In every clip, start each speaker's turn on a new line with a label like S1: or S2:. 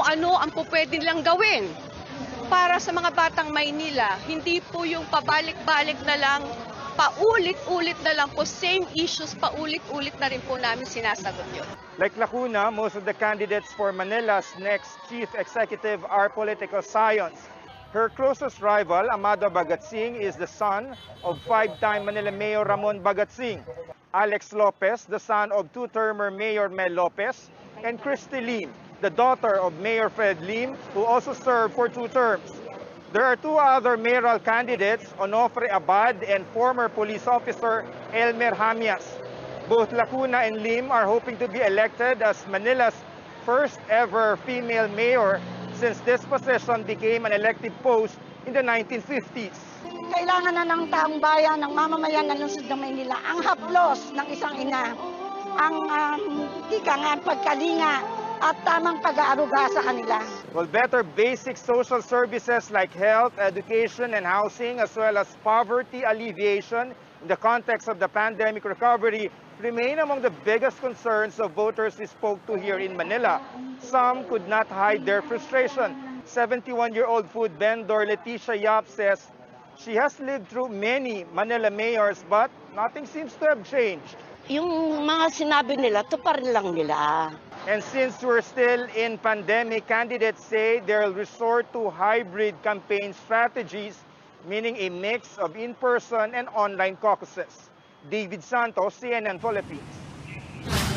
S1: ano ang pwede nilang gawin para sa mga batang Maynila. Hindi po yung pabalik-balik na lang, paulit-ulit na lang po, same issues, paulit-ulit na rin po namin sinasagot yun.
S2: Like Lacuna, most of the candidates for Manila's next chief executive are political scions. Her closest rival, Amado Bagatsing, is the son of five-time Manila Mayor Ramon Bagatsing. Alex Lopez, the son of two-termer Mayor Mel Lopez, and Christy Lim, the daughter of Mayor Fred Lim, who also served for 2 terms. There are 2 other mayoral candidates, Onofre Abad and former police officer Elmer Hamias. Both Lacuna and Lim are hoping to be elected as Manila's first ever female mayor since this position became an elective post in the 1950s.
S3: Kailangan na ng taong bayan, ng mamamayan ng lungsod ng Maynila ang haplos ng isang ina, ang pagkalinga at tamang pag-aaruga sa kanila.
S2: Well, better basic social services like health, education, and housing, as well as poverty alleviation in the context of the pandemic recovery, remain among the biggest concerns of voters we spoke to here in Manila. Some could not hide their frustration. 71-year-old food vendor Leticia Yap says she has lived through many Manila mayors, but nothing seems to have changed.
S3: Yung mga sinabi nila, tuparin lang nila.
S2: And since we're still in pandemic, candidates say they'll resort to hybrid campaign strategies, meaning a mix of in-person and online caucuses. David Santos, CNN Philippines.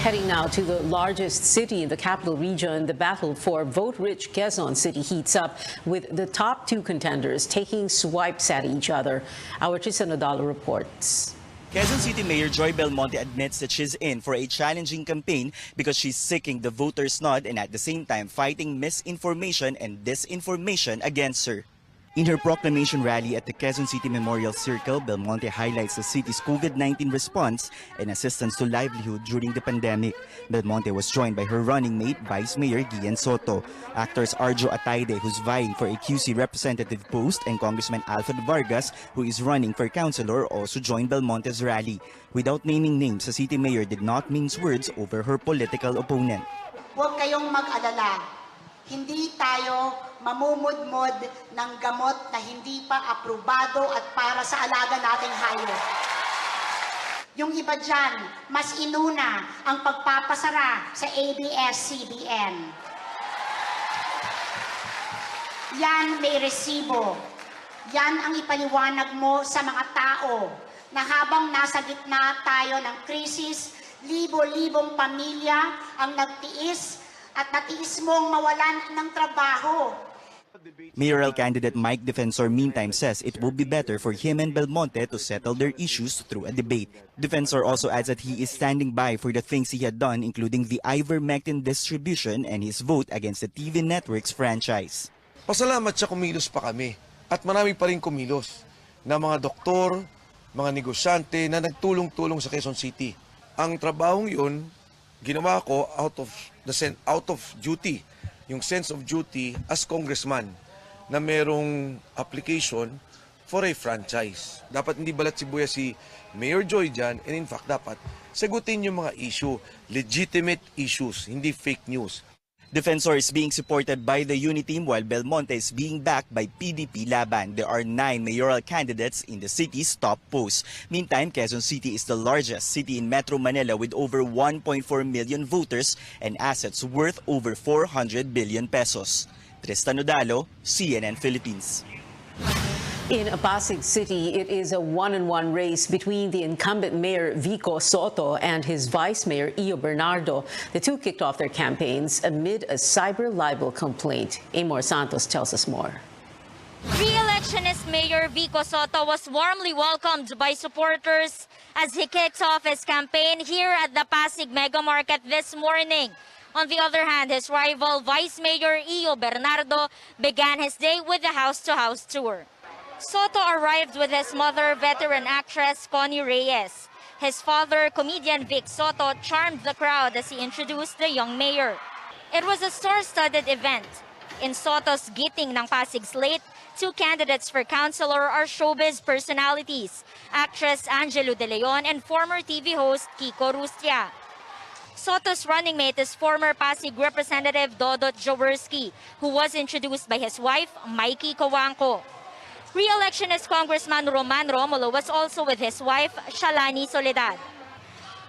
S4: Heading now to the largest city in the capital region, the battle for vote-rich Quezon City heats up with the top 2 contenders taking swipes at each other. Our Chisa Nadalo reports.
S5: Quezon City Mayor Joy Belmonte admits that she's in for a challenging campaign because she's seeking the voters' nod and at the same time fighting misinformation and disinformation against her. In her proclamation rally at the Quezon City Memorial Circle, Belmonte highlights the city's COVID-19 response and assistance to livelihood during the pandemic. Belmonte was joined by her running mate, Vice Mayor Gian Soto, actors Arjo Atayde, who's vying for a QC representative post, and Congressman Alfred Vargas, who is running for councilor, also joined Belmonte's rally. Without naming names, the city mayor did not mince words over her political opponent.
S6: Huwag kayong mag-alala. Hindi tayo mamumudmod ng gamot na hindi pa aprobado at para sa alaga nating hayop. Yung iba dyan, mas inuna ang pagpapasara sa ABS-CBN. Yan may resibo. Yan ang ipaliwanag mo sa mga tao na habang nasa gitna tayo ng krisis, libo-libong pamilya ang nagtiis at natiis mong mawalan ng trabaho.
S5: Mayoral candidate Mike Defensor meantime says it will be better for him and Belmonte to settle their issues through a debate. Defensor also adds that he is standing by for the things he had done, including the ivermectin distribution and his vote against the TV network's franchise.
S7: Pasalamat siya kumilos pa kami at marami pa rin kumilos na mga doktor, mga negosyante na nagtulong-tulong sa Quezon City. Ang trabahong yun, ginawa ko out of duty, yung sense of duty as congressman na merong application for a franchise. Dapat hindi balat sibuya si Mayor Joy dyan, and in fact dapat sagutin yung mga issue, legitimate issues, hindi fake news.
S5: Defensor is being supported by the Unity Team while Belmonte is being backed by PDP Laban. There are 9 mayoral candidates in the city's top posts. Meantime, Quezon City is the largest city in Metro Manila with over 1.4 million voters and assets worth over 400 billion pesos. Tristan Odalo, CNN Philippines.
S4: In Pasig City, it is a one-on-one race between the incumbent mayor Vico Soto and his vice mayor Io Bernardo. The two kicked off their campaigns amid a cyber libel complaint. Amor Santos tells us more.
S8: Re-electionist Mayor Vico Soto was warmly welcomed by supporters as he kicks off his campaign here at the Pasig Mega Market this morning. On the other hand, his rival Vice Mayor Io Bernardo began his day with the house-to-house tour. Soto arrived with his mother, veteran actress Connie Reyes. His father, comedian Vic Soto, charmed the crowd as he introduced the young mayor. It was a star-studded event. In Soto's Giting ng Pasig slate, 2 candidates for councilor are showbiz personalities, actress Angelo De Leon and former TV host Kiko Rustia. Soto's running mate is former Pasig Representative Dodot Jaworski, who was introduced by his wife, Mikey Coangco. Re-electionist Congressman Roman Romulo was also with his wife, Shalani Soledad.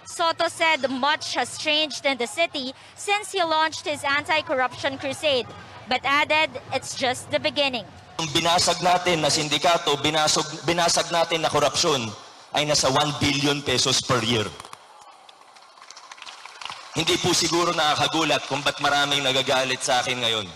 S8: Soto said much has changed in the city since he launched his anti-corruption crusade, but added it's just the beginning.
S9: Ang binasag natin na sindikato, binasag natin na korupsyon ay nasa 1 billion pesos per year. Hindi po siguro nakakagulat kung ba't maraming nagagalit sa akin ngayon.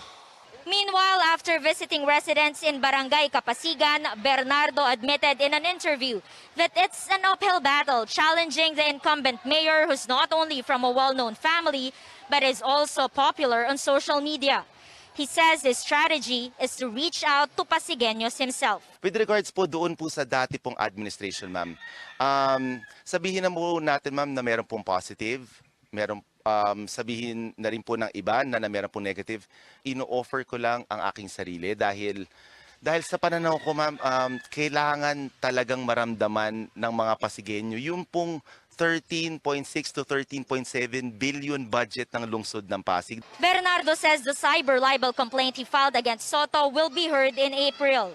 S8: Meanwhile, after visiting residents in Barangay Kapasigan, Bernardo admitted in an interview that it's an uphill battle challenging the incumbent mayor who's not only from a well-known family, but is also popular on social media. He says his strategy is to reach out to Pasigueños himself.
S10: With regards po doon po sa dati pong administration, ma'am, sabihin na po natin, ma'am, na meron pong positive, meron sabihin na rin po ng iba na meron po negative. Ino-offer ko lang ang aking sarili dahil sa pananaw ko, ma'am, kailangan talagang maramdaman ng mga Pasigueño yung pong 13.6 to 13.7 billion budget ng lungsod ng Pasig.
S8: Bernardo says the cyber libel complaint he filed against Soto will be heard in April.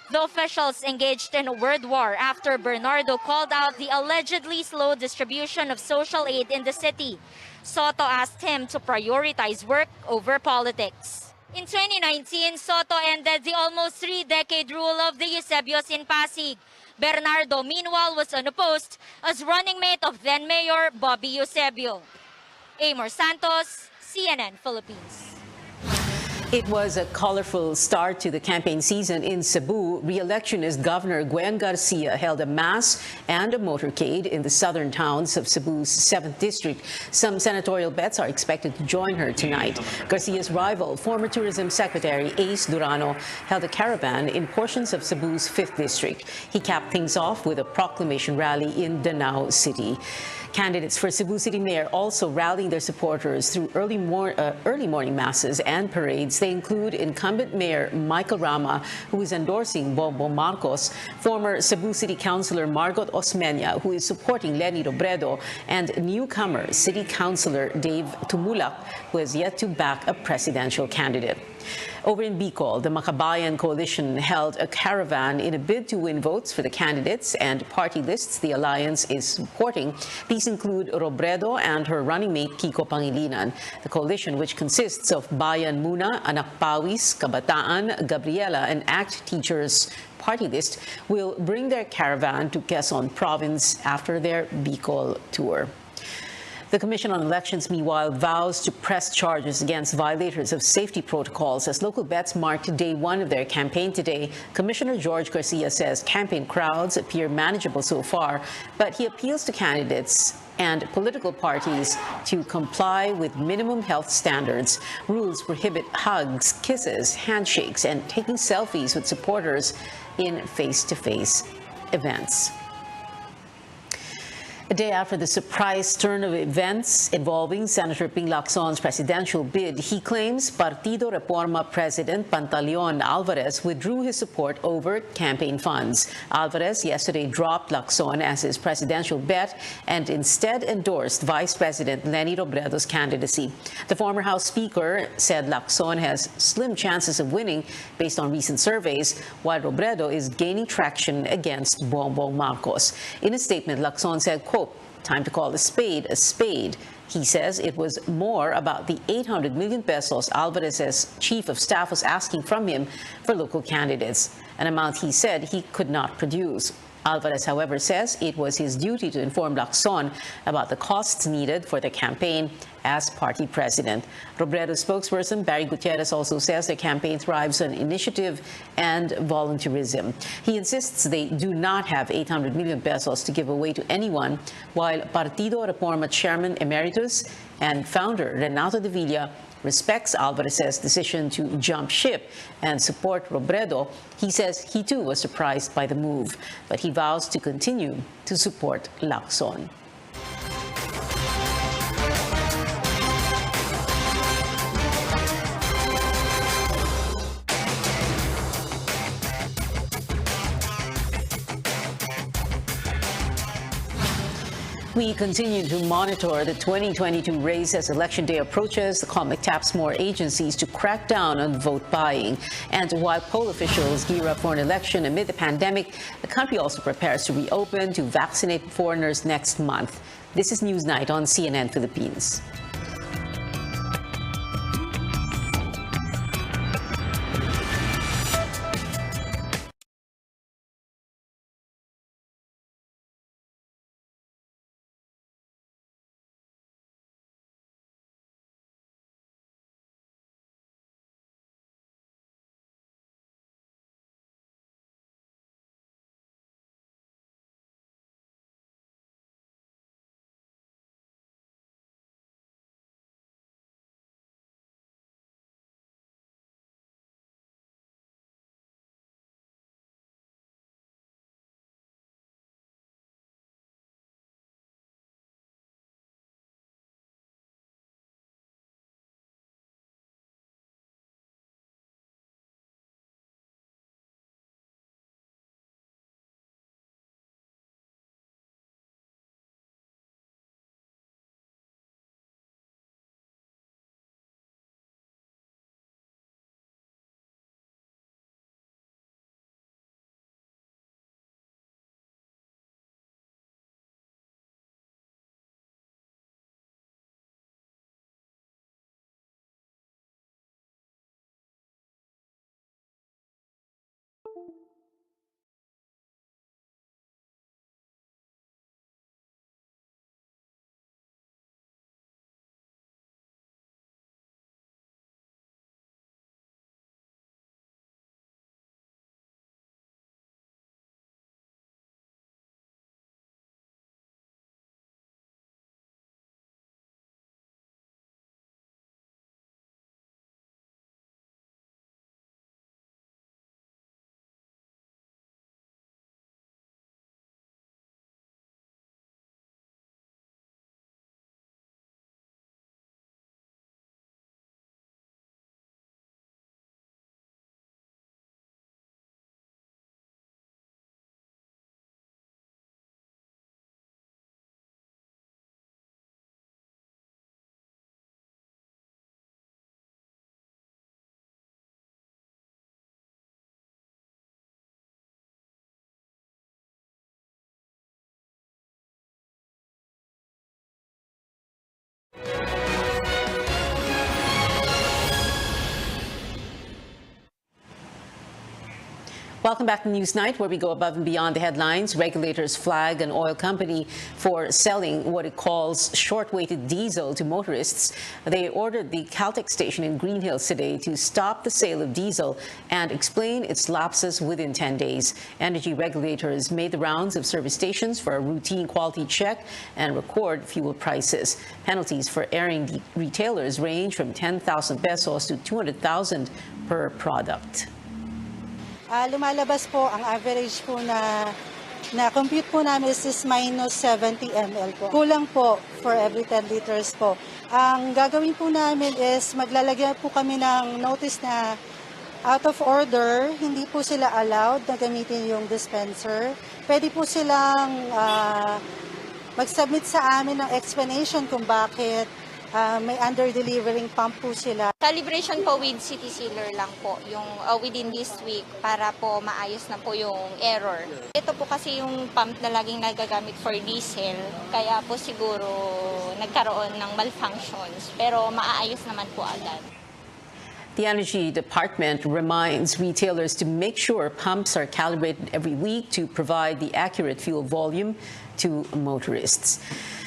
S8: The officials engaged in a word war after Bernardo called out the allegedly slow distribution of social aid in the city. Soto asked him to prioritize work over politics. In 2019, Soto ended the almost 3-decade rule of the Eusebios in Pasig. Bernardo, meanwhile, was unopposed as running mate of then-Mayor Bobby Eusebio. Amor Santos, CNN Philippines.
S4: It was a colorful start to the campaign season in Cebu. Re-electionist Governor Gwen Garcia held a mass and a motorcade in the southern towns of Cebu's 7th district. Some senatorial bets are expected to join her tonight. Garcia's rival, former Tourism Secretary Ace Durano, held a caravan in portions of Cebu's 5th district. He capped things off with a proclamation rally in Danao City. Candidates for Cebu City Mayor also rallying their supporters through early morning masses and parades. They include incumbent Mayor Michael Rama, who is endorsing Bongbong Marcos, former Cebu City Councilor Margot Osmeña, who is supporting Leni Robredo, and newcomer City Councilor Dave Tumulak, who has yet to back a presidential candidate. Over in Bicol, the Makabayan Coalition held a caravan in a bid to win votes for the candidates and party lists the alliance is supporting. These include Robredo and her running mate Kiko Pangilinan. The coalition, which consists of Bayan Muna, Anak Pawis, Kabataan, Gabriela, and ACT Teachers party list, will bring their caravan to Quezon Province after their Bicol tour. The Commission on Elections, meanwhile, vows to press charges against violators of safety protocols as local bets marked day one of their campaign today. Commissioner George Garcia says campaign crowds appear manageable so far, but he appeals to candidates and political parties to comply with minimum health standards. Rules prohibit hugs, kisses, handshakes, and taking selfies with supporters in face-to-face events. A day after the surprise turn of events involving Senator Ping Lacson's presidential bid, he claims Partido Reforma President Pantaleon Alvarez withdrew his support over campaign funds. Alvarez yesterday dropped Lacson as his presidential bet and instead endorsed Vice President Leni Robredo's candidacy. The former House Speaker said Lacson has slim chances of winning based on recent surveys, while Robredo is gaining traction against Bongbong Marcos. In a statement, Lacson said, quote, "Time to call a spade a spade." He says it was more about the 800 million pesos Alvarez's chief of staff was asking from him for local candidates, an amount he said he could not produce. Alvarez, however, says it was his duty to inform Lacson about the costs needed for the campaign as party president. Robredo's spokesperson Barry Gutierrez also says the campaign thrives on initiative and volunteerism. He insists they do not have 800 million pesos to give away to anyone, while Partido Reforma Chairman Emeritus and founder Renato de Villa respects Alvarez's decision to jump ship and support Robredo. He says he too was surprised by the move, but he vows to continue to support Lacson. We continue to monitor the 2022 race as Election Day approaches. The COMEC taps more agencies to crack down on vote buying. And while poll officials gear up for an election amid the pandemic, the country also prepares to reopen to vaccinated foreigners next month. This is Newsnight on CNN Philippines. Welcome back to Newsnight, where we go above and beyond the headlines. Regulators flag an oil company for selling what it calls short-weighted diesel to motorists. They ordered the Caltex station in Green Hills today to stop the sale of diesel and explain its lapses within 10 days. Energy regulators made the rounds of service stations for a routine quality check and record fuel prices. Penalties for erring the retailers range from 10,000 pesos to 200,000 per product.
S3: Lumalabas po ang average po na compute po namin is minus 70 ml po. Kulang po for every 10 liters po. Ang gagawin po namin is maglalagyan po kami ng notice na out of order, hindi po sila allowed na gamitin yung dispenser. Pwede po silang mag-submit sa amin ng explanation kung bakit may under-delivering pump po sila.
S11: Calibration po with city sealer lang po, yung within this week para po maayos na po yung error. Ito po kasi yung pump na laging nagagamit for diesel, kaya po siguro nagkaroon ng malfunctions, pero maaayos naman po agad.
S4: The Energy Department reminds retailers to make sure pumps are calibrated every week to provide the accurate fuel volume to motorists.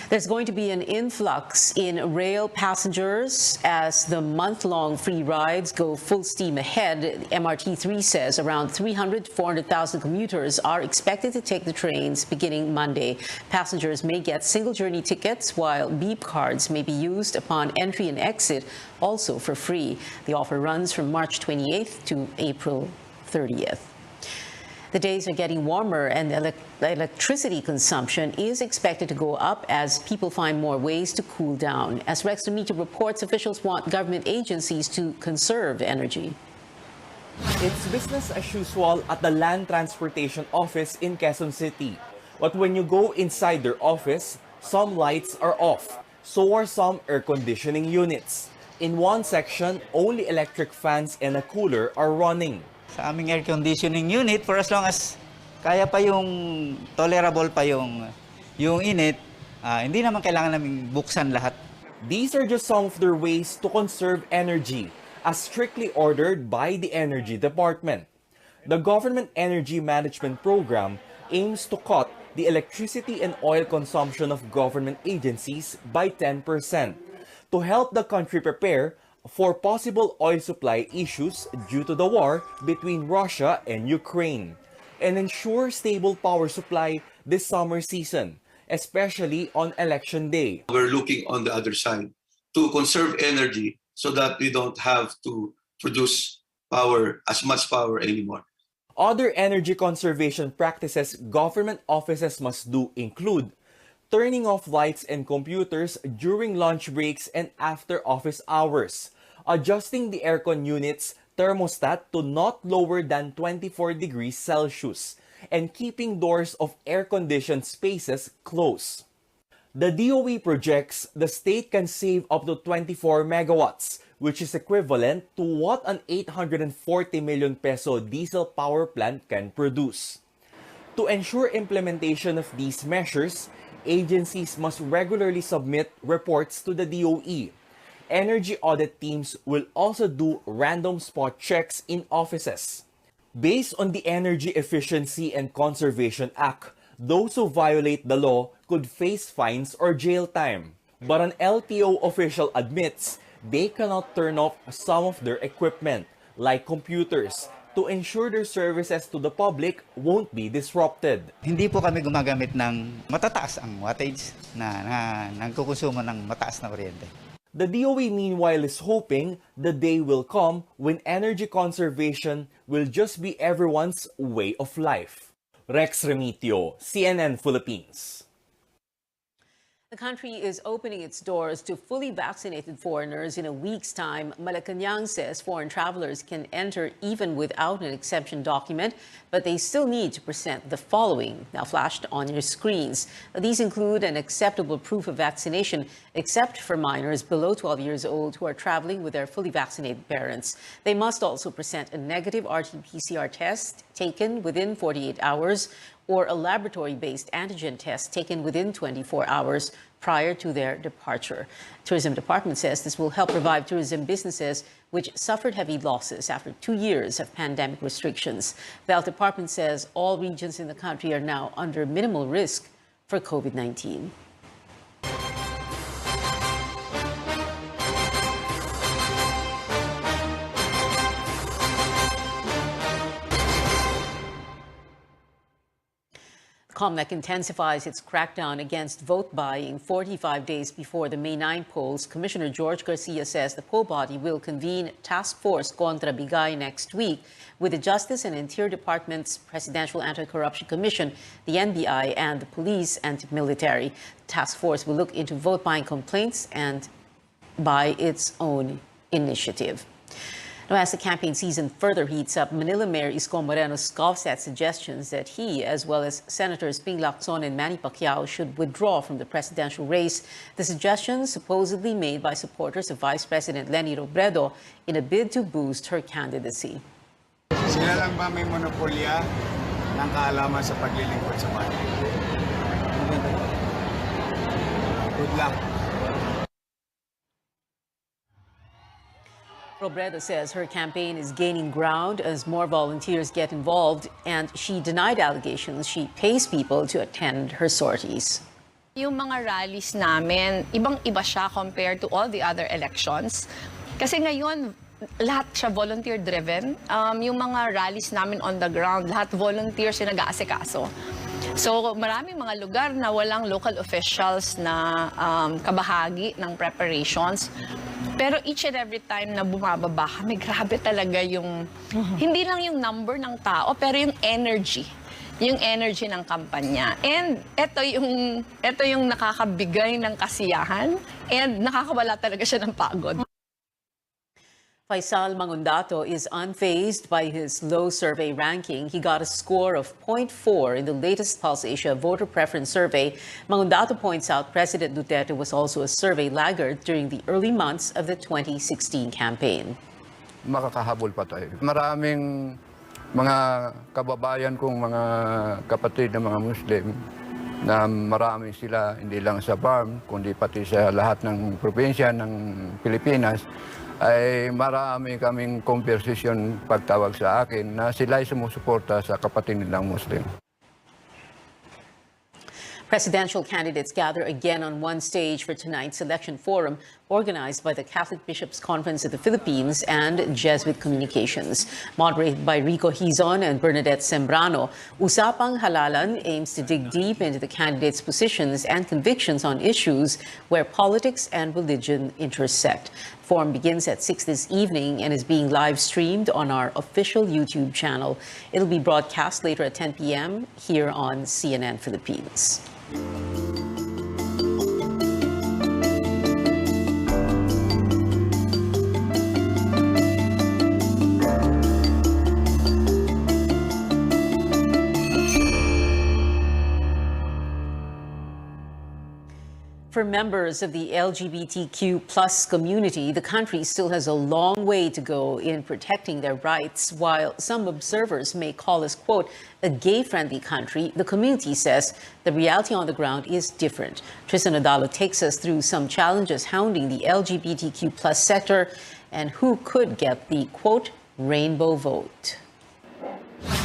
S4: There's going to be an influx in rail passengers as the month-long free rides go full steam ahead. MRT3 says around 300 to 400,000 commuters are expected to take the trains beginning Monday. Passengers may get single journey tickets, while beep cards may be used upon entry and exit, also for free. The offer runs from March 28th to April 30th. The days are getting warmer, and electricity consumption is expected to go up as people find more ways to cool down. As Rex Media reports, officials want government agencies to conserve energy.
S12: It's business as usual at the Land Transportation Office in Quezon City. But when you go inside their office, Some lights are off, so are some air conditioning units. In one section, only electric fans and a cooler are running.
S13: Sa aming air conditioning unit, for as long as kaya pa yung tolerable pa yung init, hindi naman kailangan namin buksan lahat.
S12: These are just some of their ways to conserve energy, as strictly ordered by the Energy Department. The Government Energy Management Program aims to cut the electricity and oil consumption of government agencies by 10% to help the country prepare for possible oil supply issues due to the war between Russia and Ukraine, and ensure stable power supply this summer season, especially on Election Day.
S14: We're looking on the other side to conserve energy so that we don't have to produce as much power anymore.
S12: Other energy conservation practices government offices must do include turning off lights and computers during lunch breaks and after office hours, adjusting the aircon unit's thermostat to not lower than 24 degrees Celsius, and keeping doors of air-conditioned spaces closed. The DOE projects the state can save up to 24 megawatts, which is equivalent to what an 840 million peso diesel power plant can produce. To ensure implementation of these measures, agencies must regularly submit reports to the DOE. Energy audit teams will also do random spot checks in offices. Based on the Energy Efficiency and Conservation Act, those who violate the law could face fines or jail time. But an LTO official admits they cannot turn off some of their equipment, like computers, to ensure their services to the public won't be disrupted.
S13: Hindi po kami gumagamit ng matataas ang wattage na nagkukonsumo ng mataas na kuryente.
S12: The DOE meanwhile is hoping the day will come when energy conservation will just be everyone's way of life. Rex Remitio, CNN Philippines.
S4: The country is opening its doors to fully vaccinated foreigners in a week's time. Malacanang says foreign travelers can enter even without an exemption document, but they still need to present the following, now flashed on your screens. These include an acceptable proof of vaccination, except for minors below 12 years old who are traveling with their fully vaccinated parents. They must also present a negative RT-PCR test taken within 48 hours, or a laboratory-based antigen test taken within 24 hours prior to their departure. Tourism Department says this will help revive tourism businesses which suffered heavy losses after 2 years of pandemic restrictions. The Health Department says all regions in the country are now under minimal risk for COVID-19. COMELEC intensifies its crackdown against vote buying 45 days before the May 9 polls. Commissioner George Garcia says the poll body will convene Task Force Contra Bigay next week with the Justice and Interior Department's Presidential Anti-Corruption Commission, the NBI, and the police and military. The task force will look into vote buying complaints and by its own initiative. Now, as the campaign season further heats up, Manila Mayor Isko Moreno scoffs at suggestions that he, as well as Senators Ping Lacson and Manny Pacquiao, should withdraw from the presidential race. The suggestions supposedly made by supporters of Vice President Leni Robredo in a bid to boost her candidacy.
S15: Sila lang ba may monopolya ng kaalaman sa paglilingkod sa bayan? Good luck.
S4: Robredo says her campaign is gaining ground as more volunteers get involved, and she denied allegations she pays people to attend her sorties.
S16: Yung mga rallies namin, ibang-iba siya compared to all the other elections. Kasi ngayon, lahat siya volunteer-driven. Yung mga rallies namin on the ground, lahat volunteers yung nag-aasikaso. So maraming mga lugar na walang local officials na kabahagi ng preparations. Pero each and every time na bumababa kami, grabe talaga yung, hindi lang yung number ng tao, pero yung energy ng kampanya. And ito yung nakakabigay ng kasiyahan and nakakawala talaga siya ng pagod.
S4: Faisal Mangundato is unfazed by his low survey ranking. He got a score of 0.4 in the latest Pulse Asia voter preference survey. Mangundato points out President Duterte was also a survey laggard during the early months of the 2016 campaign.
S17: Makakahabol pa tayo. Maraming mga kababayan kong mga kapatid na mga Muslim na marami sila hindi lang sa farm kundi pati sa lahat ng probinsya ng Pilipinas ay marami kaming conversation pagtawag sa akin na sila ay sumusuporta sa kapatid nilang Muslim.
S4: Presidential candidates gather again on one stage for tonight's election forum organized by the Catholic Bishops' Conference of the Philippines and Jesuit Communications. Moderated by Rico Hizon and Bernadette Sembrano, Usapang Halalan aims to dig deep into the candidates' positions and convictions on issues where politics and religion intersect. Forum begins at 6 this evening and is being live streamed on our official YouTube channel. It'll be broadcast later at 10 p.m. here on CNN Philippines. For members of the LGBTQ plus community, the country still has a long way to go in protecting their rights. While some observers may call us, quote, a gay-friendly country, the community says the reality on the ground is different. Tristan Odalo takes us through some challenges hounding the LGBTQ plus sector and who could get the, quote, rainbow vote.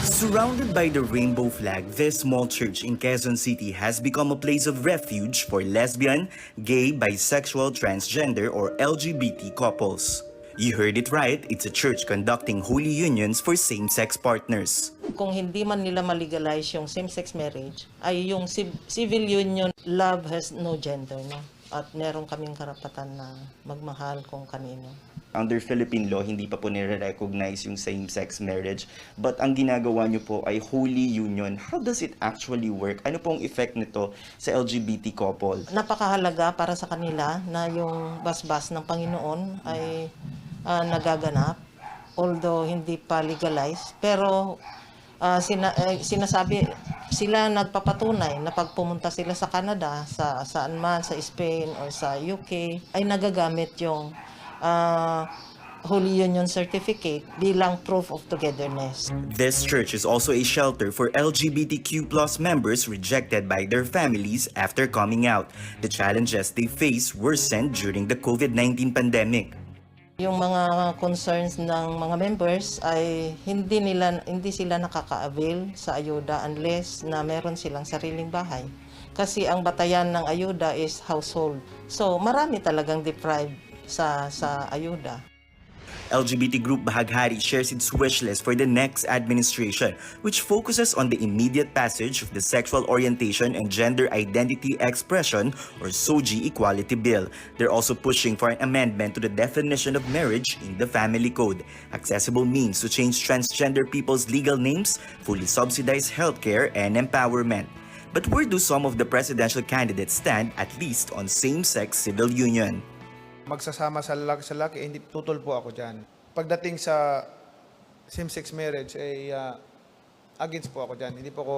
S5: Surrounded by the rainbow flag, this small church in Quezon City has become a place of refuge for lesbian, gay, bisexual, transgender, or LGBT couples. You heard it right, it's a church conducting holy unions for same-sex partners.
S18: Kung hindi man nila malegalize yung same-sex marriage, ay yung civil union, love has no gender, no? At meron kaming karapatan na magmahal kung kanino.
S5: Under Philippine law, hindi pa po nire-recognize yung same-sex marriage. But ang ginagawa nyo po ay holy union. How does it actually work? Ano pong effect nito sa LGBT couple?
S18: Napakahalaga para sa kanila na yung basbas ng Panginoon ay nagaganap. Although hindi pa legalized. Pero sinasabi, sila nagpapatunay na pag pumunta sila sa Canada, saan man, sa Spain or sa UK, ay nagagamit yung Holy Union Certificate bilang proof of togetherness.
S5: This church is also a shelter for LGBTQ plus members rejected by their families after coming out. The challenges they face worsened during the COVID-19 pandemic.
S18: Yung mga concerns ng mga members ay hindi sila nakaka-avail sa ayuda unless na meron silang sariling bahay. Kasi ang batayan ng ayuda is household. So marami talagang deprived sa ayuda.
S5: LGBT group Bahaghari shares its wish list for the next administration, which focuses on the immediate passage of the Sexual Orientation and Gender Identity Expression or SOGI Equality Bill. They're also pushing for an amendment to the definition of marriage in the Family Code, accessible means to change transgender people's legal names, fully subsidized healthcare, and empowerment. But where do some of the presidential candidates stand, at least on same-sex civil union?
S19: Magsasama sa lalaki, hindi tutol po ako dyan. Pagdating sa same-sex marriage, ay against po ako dyan. Hindi po ako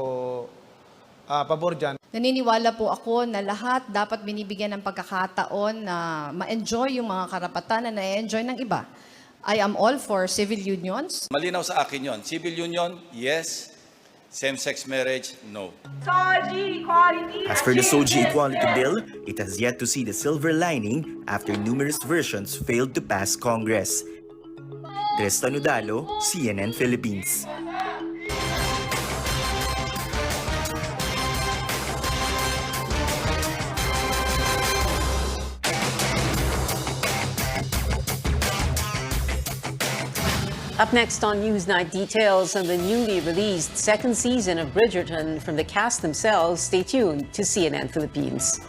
S19: pabor dyan.
S16: Naniniwala po ako na lahat dapat binibigyan ng pagkakataon na ma-enjoy yung mga karapatan na na-enjoy ng iba. I am all for civil unions.
S20: Malinaw sa akin yon. Civil union, yes. Same-sex marriage, no.
S5: As for the SOGI Equality Bill, it has yet to see the silver lining after numerous versions failed to pass Congress. Tristan Udalo, CNN Philippines.
S4: Up next on Newsnight, details on the newly released second season of Bridgerton from the cast themselves. Stay tuned to CNN Philippines.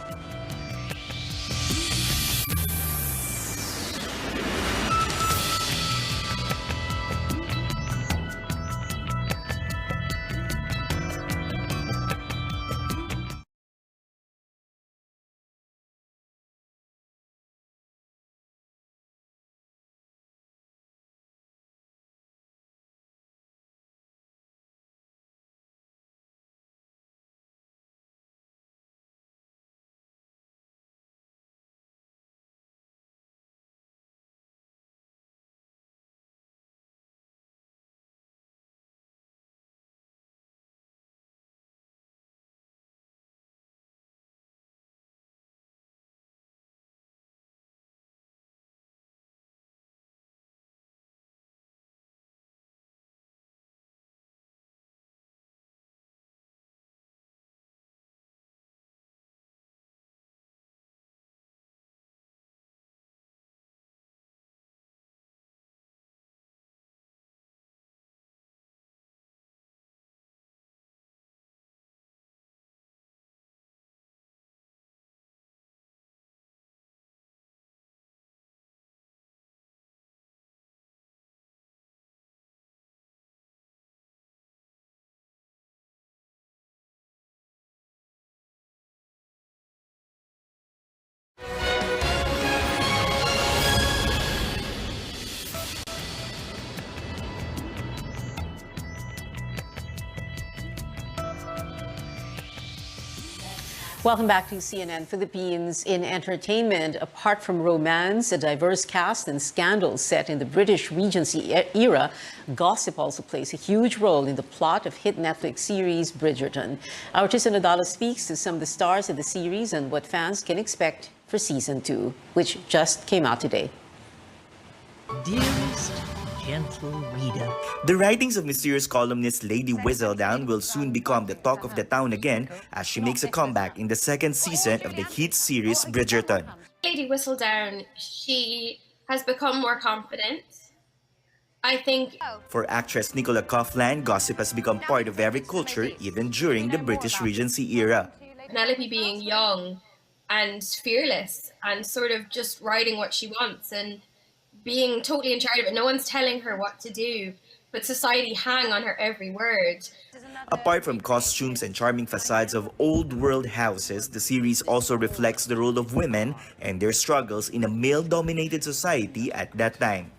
S4: Welcome back to CNN Philippines. In entertainment, apart from romance, a diverse cast and scandals set in the British Regency era, gossip also plays a huge role in the plot of hit Netflix series Bridgerton. Our Tristan Nadala speaks to some of the stars of the series and what fans can expect for season 2, which just came out today.
S21: Dearest gentle reader.
S5: The writings of mysterious columnist Lady Whistledown will soon become the talk of the town again as she makes a comeback in the second season of the hit series Bridgerton.
S22: Lady Whistledown, she has become more confident. I think
S5: For actress Nicola Coughlan, gossip has become part of every culture even during the British Regency era.
S22: Penelope being young and fearless and sort of just writing what she wants and being totally in charge of it. No one's telling her what to do, but society hang on her every word.
S5: Apart from costumes and charming facades of old-world houses, the series also reflects the role of women and their struggles in a male-dominated society at that time.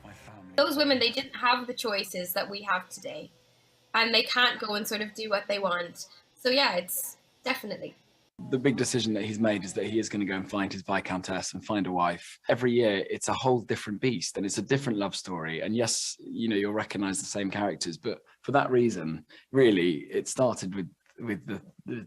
S22: Those women, they didn't have the choices that we have today, and they can't go and sort of do what they want. So yeah, it's definitely.
S23: The big decision that he's made is that he is going to go and find his Viscountess and find a wife. Every year, it's a whole different beast and it's a different love story. And yes, you know, you'll recognize the same characters, but for that reason, really, it started with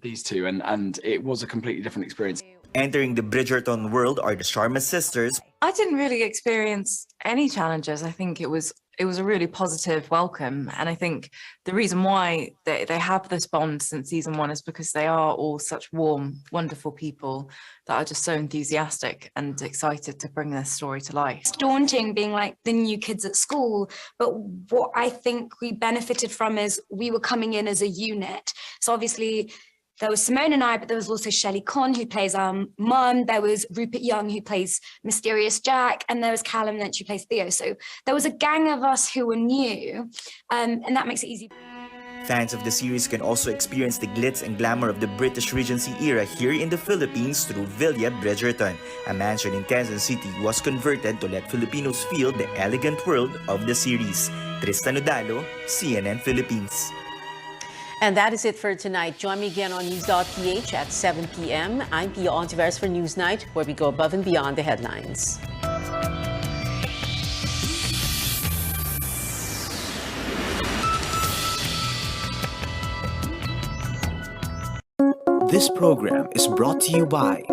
S23: these two and it was a completely different experience.
S5: Entering the Bridgerton world are the Sharma sisters.
S24: I didn't really experience any challenges. I think it was a really positive welcome. And I think the reason why they have this bond since season 1 is because they are all such warm, wonderful people that are just so enthusiastic and excited to bring their story to life.
S25: It's daunting being like the new kids at school, but what I think we benefited from is we were coming in as a unit. So obviously there was Simone and I, but there was also Shelley Conn, who plays our mum. There was Rupert Young, who plays Mysterious Jack. And there was Callum Lynch, who plays Theo. So there was a gang of us who were new, and that makes it easy.
S5: Fans of the series can also experience the glitz and glamour of the British Regency era here in the Philippines through Villa Bridgerton. A mansion in Quezon City was converted to let Filipinos feel the elegant world of the series. Tristan Udalo, CNN Philippines.
S4: And that is it for tonight. Join me again on news.ph at 7 p.m. I'm Pia Hontiveros for Newsnight, where we go above and beyond the headlines.
S21: This program is brought to you by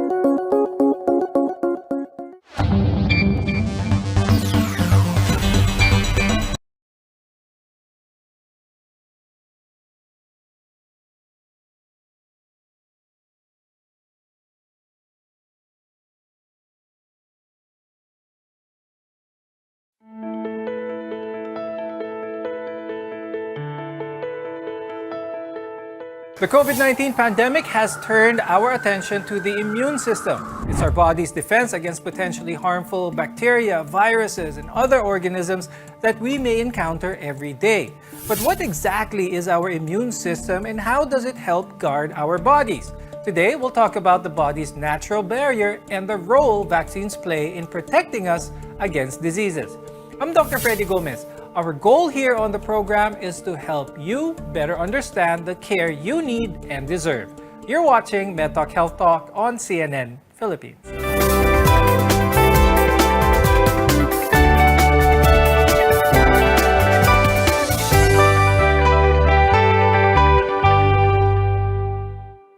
S26: The COVID-19 pandemic has turned our attention to the immune system. It's our body's defense against potentially harmful bacteria, viruses, and other organisms that we may encounter every day. But what exactly is our immune system and how does it help guard our bodies? Today, we'll talk about the body's natural barrier and the role vaccines play in protecting us against diseases. I'm Dr. Freddy Gomez. Our goal here on the program is to help you better understand the care you need and deserve. You're watching MedTalk Health Talk on CNN Philippines.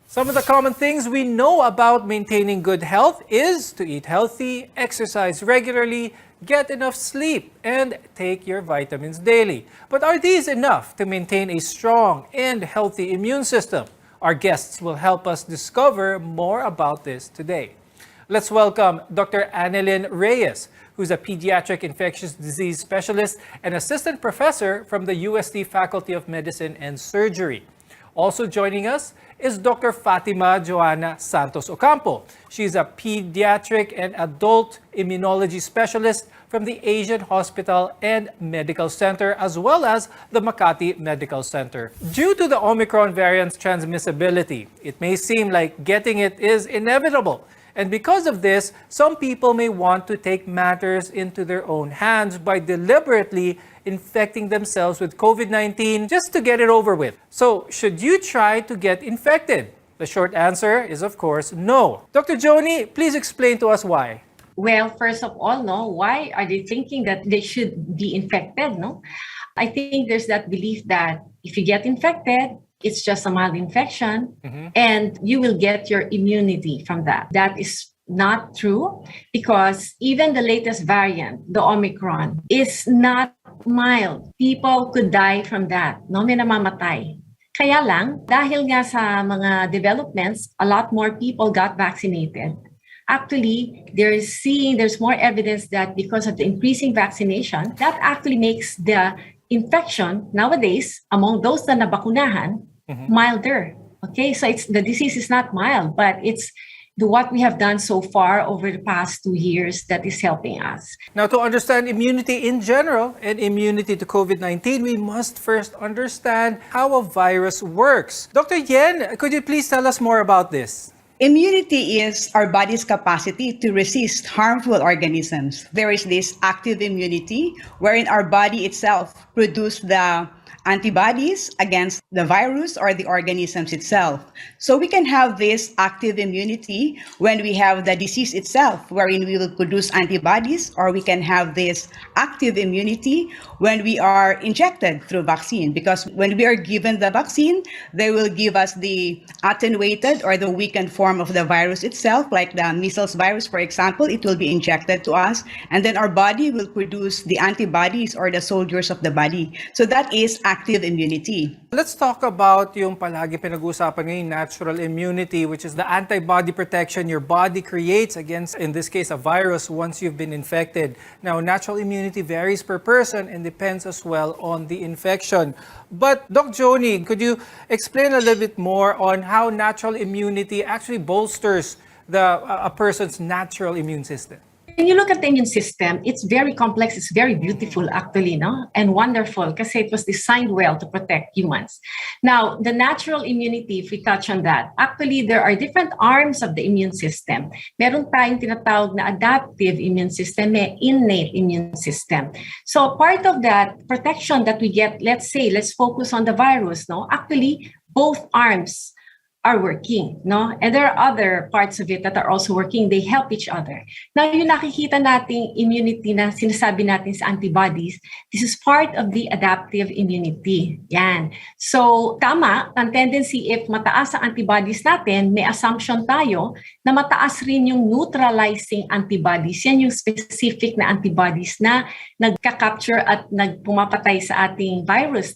S26: Some of the common things we know about maintaining good health is to eat healthy, exercise regularly, get enough sleep, and take your vitamins daily. But are these enough to maintain a strong and healthy immune system? Our guests will help us discover more about this today. Let's welcome Dr. Annalyn Reyes, who's a pediatric infectious disease specialist and assistant professor from the UST Faculty of Medicine and Surgery. Also joining us is Dr. Fatima Joanna Santos Ocampo. She's a pediatric and adult immunology specialist from the Asian Hospital and Medical Center, as well as the Makati Medical Center. Due to the Omicron variant's transmissibility, it may seem like getting it is inevitable. And because of this, some people may want to take matters into their own hands by deliberately infecting themselves with COVID-19 just to get it over with. So, should you try to get infected? The short answer is, of course, no. Dr. Joni, please explain to us why.
S1: Well, first of all, why are they thinking that they should be infected, I think there's that belief that if you get infected, it's just a mild infection and you will get your immunity from that. That is not true because even the latest variant, the Omicron, is not mild. People could die from that, may namamatay. Kaya lang, dahil nga sa mga developments, a lot more people got vaccinated. Actually, there's more evidence that because of the increasing vaccination, that actually makes the infection nowadays among those na nabakunahan milder. Okay, so the disease is not mild, but it's what we have done so far over the past 2 years that is helping us.
S26: Now, to understand immunity in general and immunity to COVID-19, we must first understand how a virus works. Dr. Yen, could you please tell us more about this?
S2: Immunity is our body's capacity to resist harmful organisms. There is this active immunity wherein our body itself produces the antibodies against the virus or the organisms itself. So we can have this active immunity when we have the disease itself, wherein we will produce antibodies, or we can have this active immunity when we are injected through vaccine. Because when we are given the vaccine, they will give us the attenuated or the weakened form of the virus itself, like the measles virus, for example. It will be injected to us, and then our body will produce the antibodies or the soldiers of the body. So that is active immunity.
S26: Let's talk about yung palagi pinag-uusapan ngayon, natural immunity, which is the antibody protection your body creates against, in this case, a virus once you've been infected. Now, natural immunity varies per person and depends as well on the infection. But Doc Joni, could you explain a little bit more on how natural immunity actually bolsters a person's natural immune system?
S1: When you look at the immune system, it's very complex, it's very beautiful actually, and wonderful kasi it was designed well to protect humans. Now, the natural immunity, if we touch on that, actually there are different arms of the immune system. Meron tayong tinatawag na adaptive immune system, may innate immune system. So part of that protection that we get, let's focus on the virus, actually both arms are working, and there are other parts of it that are also working. They help each other. Now, yung nakikita nating immunity na sinasabi natin sa antibodies, this is part of the adaptive immunity. Yan. So, tama, ang tendency if mataas ang antibodies natin, may assumption tayo na mataas rin yung neutralizing antibodies. Yan yung specific na antibodies na nagka-capture at nagpumapatay sa ating virus,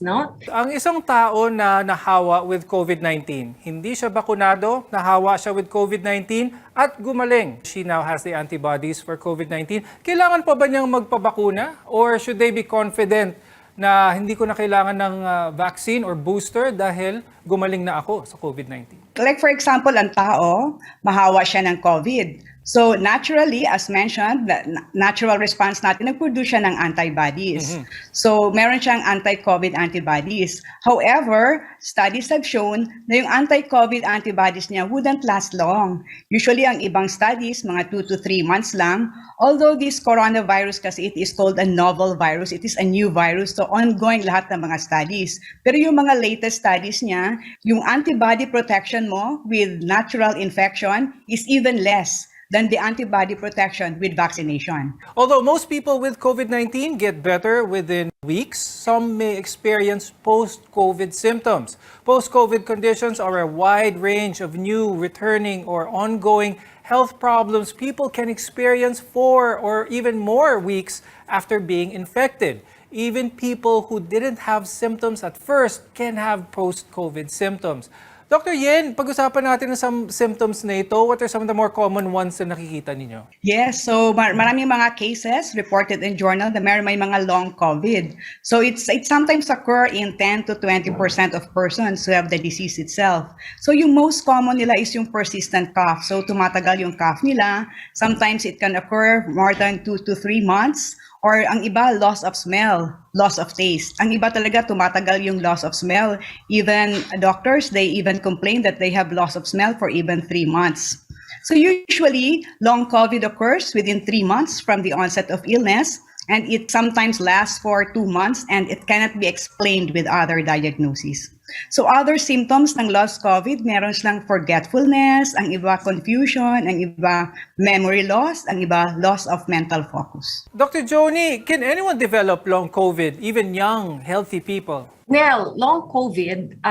S26: Ang isang tao na nahawa with COVID-19, hindi siya bakunado, nahawa siya with COVID-19 at gumaling. She now has the antibodies for COVID-19. Kailangan pa ba niyang magpabakuna or should they be confident na hindi ko na kailangan ng vaccine or booster dahil gumaling na ako sa COVID-19?
S2: Like for example, ang tao, mahawa siya ng COVID. So naturally, as mentioned, the natural response natin, nag-produce siya ng antibodies. So meron siyang anti-COVID antibodies. However, studies have shown na yung anti-COVID antibodies niya wouldn't last long. Usually, ang ibang studies, mga 2 to 3 months lang. Although this coronavirus kasi it is called a novel virus, it is a new virus, so ongoing lahat ng mga studies. Pero yung mga latest studies niya, yung antibody protection mo with natural infection is even less than the antibody protection with vaccination.
S26: Although most people with COVID-19 get better within weeks, some may experience post-COVID symptoms. Post-COVID conditions are a wide range of new, returning, or ongoing health problems people can experience 4 or even more weeks after being infected. Even people who didn't have symptoms at first can have post-COVID symptoms. Dr. Yen, pag-usapan natin ng some symptoms na ito. What are some of the more common ones na nakikita ninyo?
S2: Yes, so maraming mga cases reported in journal na may mga long COVID. So it sometimes occur in 10 to 20% of persons who have the disease itself. So yung most common nila is yung persistent cough. So tumatagal yung cough nila. Sometimes it can occur more than 2 to 3 months. Or ang iba, loss of smell, loss of taste. Ang iba talaga, tumatagal yung loss of smell. Even doctors, they even complain that they have loss of smell for even 3 months. So usually, long COVID occurs within 3 months from the onset of illness, and it sometimes lasts for 2 months, and it cannot be explained with other diagnoses. So other symptoms ng lost COVID, meron silang forgetfulness, ang iba confusion, ang iba memory loss, ang iba loss of mental focus.
S26: Dr. Joni, can anyone develop long COVID, even young, healthy people?
S1: Well, long COVID,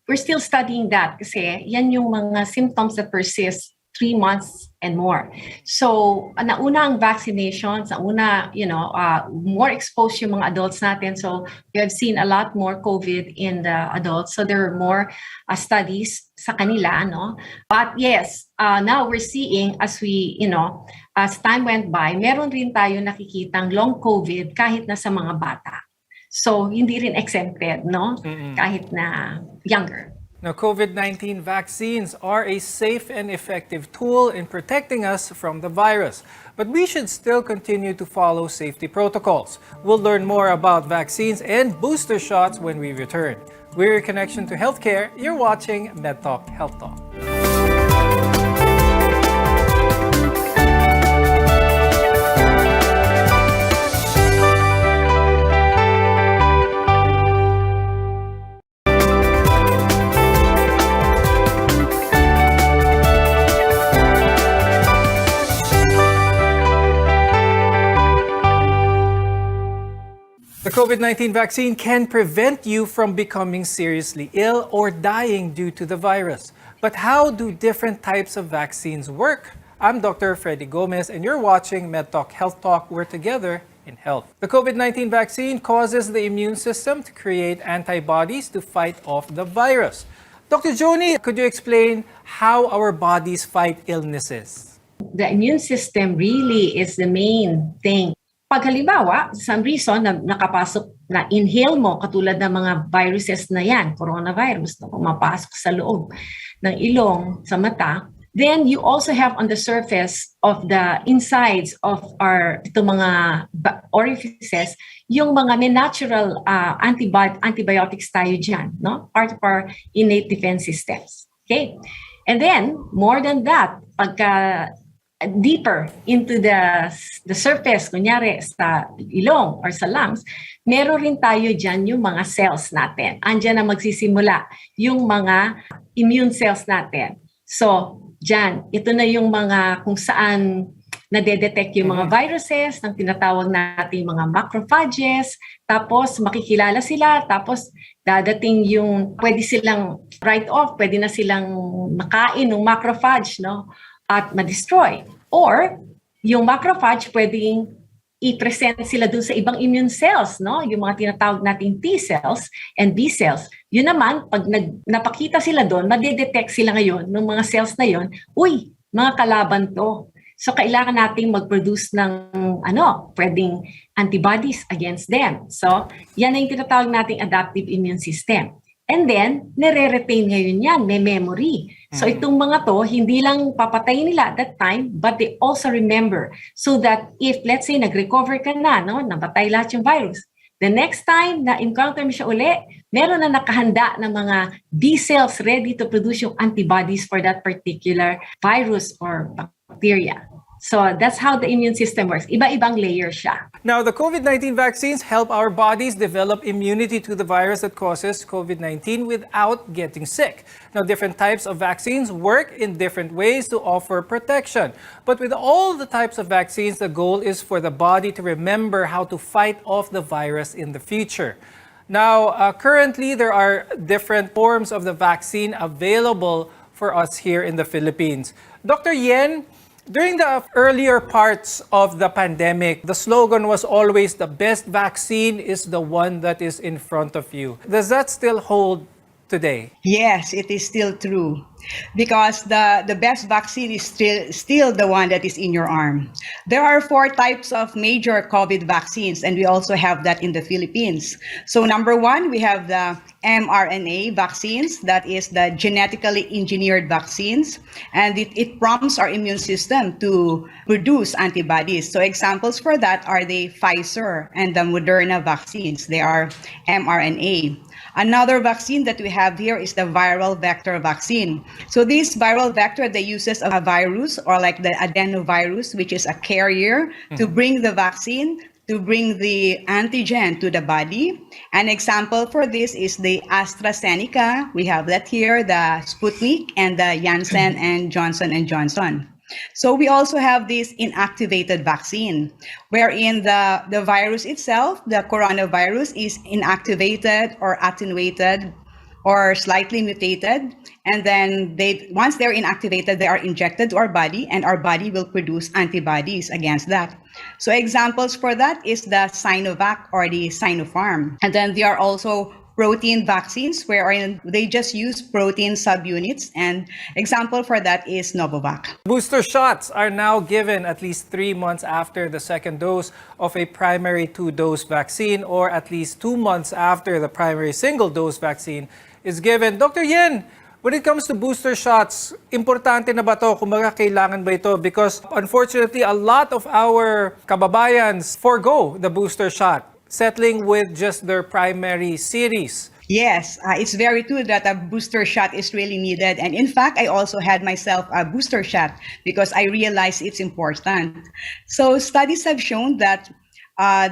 S1: we're still studying that kasi yan yung mga symptoms that persist 3 months and more. So, nauna ang vaccinations, nauna, more exposed yung mga adults natin. So, we have seen a lot more COVID in the adults. So, there are more studies sa kanila, no? But yes, now we're seeing as as time went by, meron rin tayo nakikitang long COVID kahit na sa mga bata. So, hindi rin exempted, no? Kahit na younger.
S26: Now, COVID-19 vaccines are a safe and effective tool in protecting us from the virus, but we should still continue to follow safety protocols. We'll learn more about vaccines and booster shots when we return. We're your connection to healthcare. You're watching MedTalk Health Talk. The COVID-19 vaccine can prevent you from becoming seriously ill or dying due to the virus. But how do different types of vaccines work? I'm Dr. Freddy Gomez, and you're watching MedTalk Health Talk. We're together in health. The COVID-19 vaccine causes the immune system to create antibodies to fight off the virus. Dr. Joni, could you explain how our bodies fight illnesses?
S1: The immune system really is the main thing. Pag halimbawa, some reason na nakapasok na inhale mo, katulad ng mga viruses na yan, coronavirus, na pumapasok sa loob ng ilong, sa mata, then you also have on the surface of the insides of mga orifices, yung mga may natural antibiotics tayo dyan, no? Part of our innate defense systems. Okay? And then, more than that, pagka deeper into the surface, kunyari sa ilong or sa lungs, meron rin tayo dyan yung mga cells natin. Andyan na magsisimula yung mga immune cells natin. So, dyan, ito na yung mga kung saan nadedetect yung mga viruses, ng tinatawag natin mga macrophages, tapos makikilala sila, tapos dadating yung, pwede silang write off, pwede na silang makain ng macrophage, no? At ma-destroy. Or, yung macrophage pwedeng i-present sila dun sa ibang immune cells, no? Yung mga tinatawag nating T cells and B cells. Yun naman, pag napakita sila doon, madedetect sila ngayon ng mga cells na yun, uy, mga kalaban to. So, kailangan nating mag-produce ng pwedeng antibodies against them. So, yan na yung tinatawag nating adaptive immune system. And then, nire-retain ngayon yan, may memory. So itong mga to, hindi lang papatayin nila at that time, but they also remember. So that if, let's say, nag-recover ka na, no, nabatay lahat yung virus, the next time na encounter mo siya uli, meron na nakahanda ng mga B cells ready to produce yung antibodies for that particular virus or bacteria. So that's how the immune system works. Iba-ibang layer siya.
S26: Now, the COVID-19 vaccines help our bodies develop immunity to the virus that causes COVID-19 without getting sick. Now, different types of vaccines work in different ways to offer protection. But with all the types of vaccines, the goal is for the body to remember how to fight off the virus in the future. Now, currently, there are different forms of the vaccine available for us here in the Philippines. Dr. Yen, during the earlier parts of the pandemic, the slogan was always the best vaccine is the one that is in front of you. Does that still hold today?
S2: Yes, it is still true. Because the best vaccine is still the one that is in your arm. There are 4 types of major COVID vaccines, and we also have that in the Philippines. So number 1, we have the mRNA vaccines, that is the genetically engineered vaccines, and it prompts our immune system to produce antibodies. So examples for that are the Pfizer and the Moderna vaccines. They are mRNA. Another vaccine that we have here is the viral vector vaccine. So this viral vector, they uses a virus or like the adenovirus, which is a carrier to bring the vaccine to bring the antigen to the body. An example for this is the AstraZeneca. We have that here, the Sputnik, and the Janssen and Johnson & Johnson. So we also have this inactivated vaccine, wherein the virus itself, the coronavirus, is inactivated or attenuated or slightly mutated. And then once they're inactivated, they are injected to our body, and our body will produce antibodies against that. So examples for that is the Sinovac or the Sinopharm. And then there are also protein vaccines wherein they just use protein subunits, and example for that is Novavax.
S26: Booster shots are now given at least 3 months after the second dose of a primary 2-dose vaccine, or at least 2 months after the primary single-dose vaccine is given. Dr. Yen, when it comes to booster shots, importante na ba ito? Kumbaga, kailangan ba ito? Because unfortunately, a lot of our kababayans forgo the booster shot, settling with just their primary series.
S2: Yes, it's very true that a booster shot is really needed. And in fact, I also had myself a booster shot because I realized it's important. So studies have shown that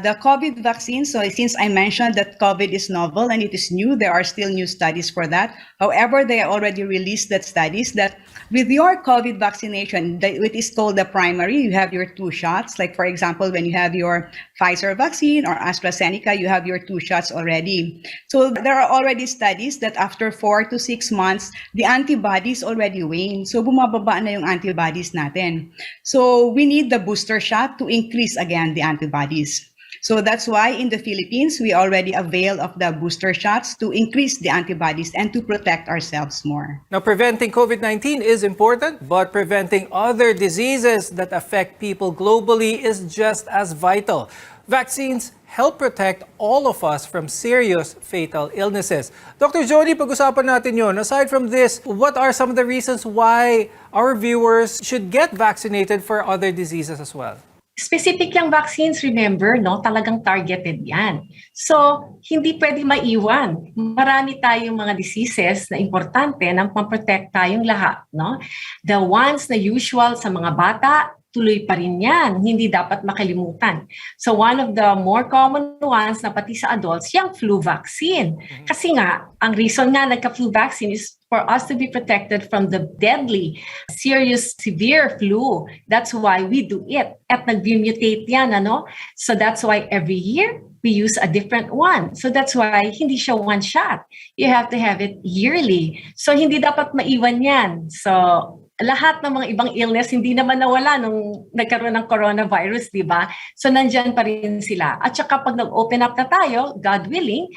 S2: the COVID vaccine, so since I mentioned that COVID is novel and it is new, there are still new studies for that. However, they already released that studies that with your COVID vaccination, it is called the primary, you have your 2 shots. Like for example, when you have your Pfizer vaccine or AstraZeneca, you have your 2 shots already. So there are already studies that after 4 to 6 months, the antibodies already wane. So bumababa na yung antibodies natin. So we need the booster shot to increase again the antibodies. So that's why in the Philippines, we already avail of the booster shots to increase the antibodies and to protect ourselves more.
S26: Now, preventing COVID-19 is important, but preventing other diseases that affect people globally is just as vital. Vaccines help protect all of us from serious fatal illnesses. Dr. Jody, pag-usapan natin yun. Aside from this, what are some of the reasons why our viewers should get vaccinated for other diseases as well?
S1: Specific yung vaccines, remember, no? Talagang targeted yan. So, hindi pwede maiwan. Marami tayong mga diseases na importante na maprotect tayong lahat, no? The ones na usual sa mga bata, tuloy pa rin yan. Hindi dapat makalimutan. So, one of the more common ones na pati sa adults, yung flu vaccine. Kasi nga, ang reason nga nagka-flu vaccine is for us to be protected from the deadly, serious, severe flu. That's why we do it. At nag-mutate yan, ano? So that's why every year, we use a different one. So that's why hindi siya one shot. You have to have it yearly. So hindi dapat maiwan yan. So lahat ng mga ibang illness, hindi naman nawala nung nagkaroon ng coronavirus, di ba? So nandyan pa rin sila. At saka pag nag-open up na tayo, God willing,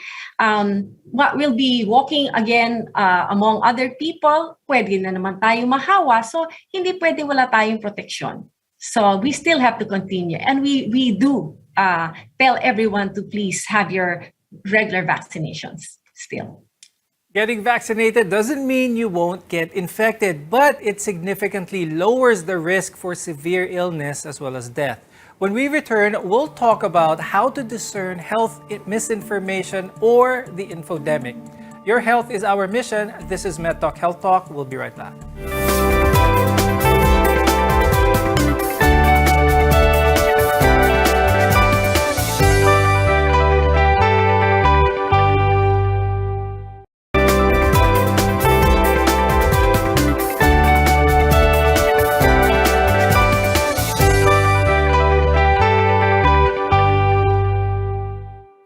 S1: we'll be walking again among other people, pwede na naman tayong mahawa. So hindi pwede wala tayong protection. So we still have to continue. And we do tell everyone to please have your regular vaccinations still.
S26: Getting vaccinated doesn't mean you won't get infected, but it significantly lowers the risk for severe illness as well as death. When we return, we'll talk about how to discern health misinformation or the infodemic. Your health is our mission. This is MedTalk Health Talk. We'll be right back.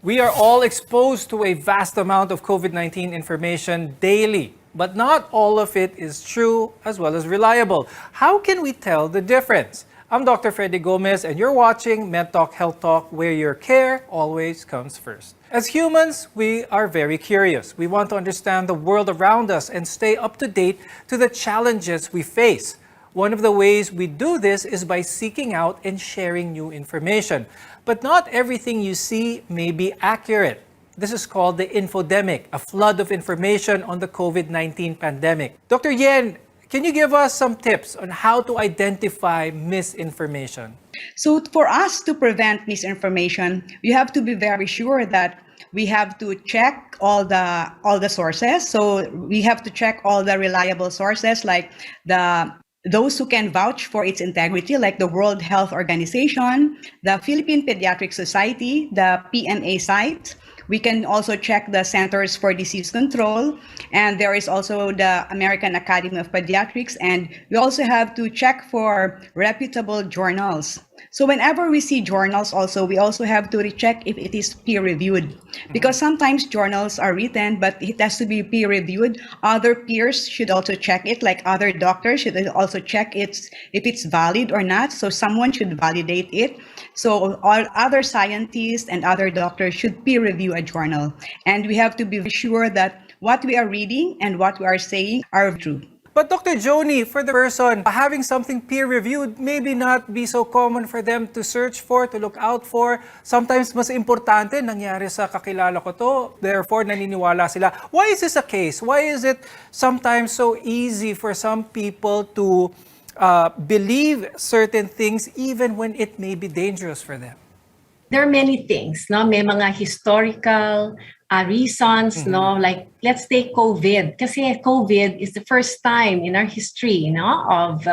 S26: We are all exposed to a vast amount of COVID-19 information daily, but not all of it is true as well as reliable. How can we tell the difference? I'm Dr. Freddy Gomez, and you're watching MedTalk Health Talk, where your care always comes first. As humans, we are very curious. We want to understand the world around us and stay up to date to the challenges we face. One of the ways we do this is by seeking out and sharing new information. But not everything you see may be accurate. This is called the infodemic, a flood of information on the COVID-19 pandemic. Dr. Yen, can you give us some tips on how to identify misinformation?
S2: So for us to prevent misinformation, you have to be very sure that we have to check all the sources. So we have to check all the reliable sources like the those who can vouch for its integrity, like the World Health Organization, the Philippine Pediatric Society, the PMA site. We can also check the Centers for Disease Control, and there is also the American Academy of Pediatrics, and we also have to check for reputable journals. So whenever we see journals also, we also have to recheck if it is peer-reviewed. Because sometimes journals are written, but it has to be peer-reviewed. Other peers should also check it, like other doctors should also check if it's valid or not. So someone should validate it. So all other scientists and other doctors should peer-review a journal. And we have to be sure that what we are reading and what we are saying are true.
S26: But Dr. Joni, for the person having something peer-reviewed, maybe not be so common for them to search for, to look out for. Sometimes mas importante, nangyari sa kakilala ko to, therefore naniniwala sila. Why is this a case? Why is it sometimes so easy for some people to believe certain things even when it may be dangerous for them?
S1: There are many things, no? May mga historical reasons, no? Like, let's take COVID. Kasi COVID is the first time in our history, no, of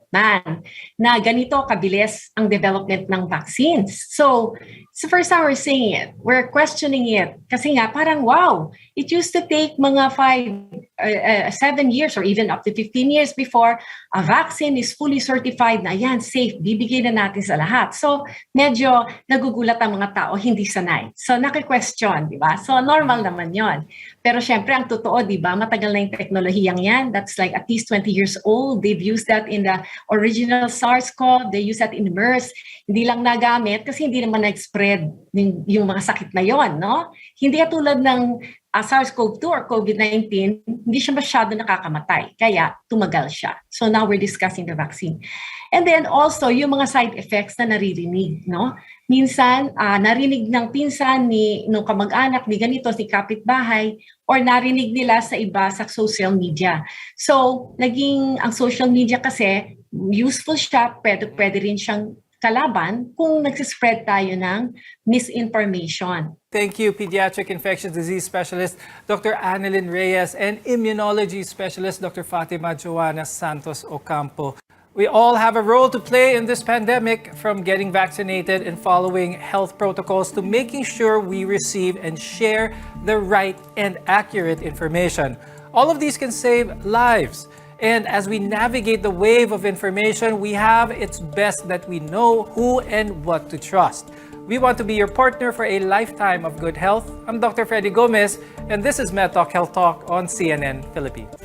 S1: man na ganito kabilis ang development ng vaccines. So, it's the first time we're seeing it. We're questioning it. Kasi nga, parang wow, it used to take mga 7 years or even up to 15 years before a vaccine is fully certified na yan, safe, bibigay na natin sa lahat. So, medyo nagugulat ang mga tao, hindi sanay. So, naki-question, di ba? So, normal naman yon. Pero syempre, ang totoo, di ba, matagal na yung teknolohiyang yan. That's like at least 20 years old. They've used that in the original SARS-CoV. They use that in MERS. Hindi lang nagamit kasi hindi naman na-spread yung mga sakit na yon, no? Hindi tulad ng SARS-CoV-2 or COVID-19, hindi siya masyado nakakamatay. Kaya tumagal siya. So now we're discussing the vaccine. And then also, yung mga side effects na naririnig, no? Minsan, narinig ng pinsan nung kamag-anak ni ganito, si kapitbahay, or narinig nila sa iba sa social media. So, ang social media kasi, useful siya, pwede rin siyang kalaban kung nagsispread tayo ng misinformation.
S26: Thank you, Pediatric Infectious Disease Specialist Dr. Annalyn Reyes and Immunology Specialist Dr. Fatima Joanna Santos Ocampo. We all have a role to play in this pandemic, from getting vaccinated and following health protocols to making sure we receive and share the right and accurate information. All of these can save lives. And as we navigate the wave of information, it's best that we know who and what to trust. We want to be your partner for a lifetime of good health. I'm Dr. Freddy Gomez, and this is MedTalk Health Talk on CNN Philippines.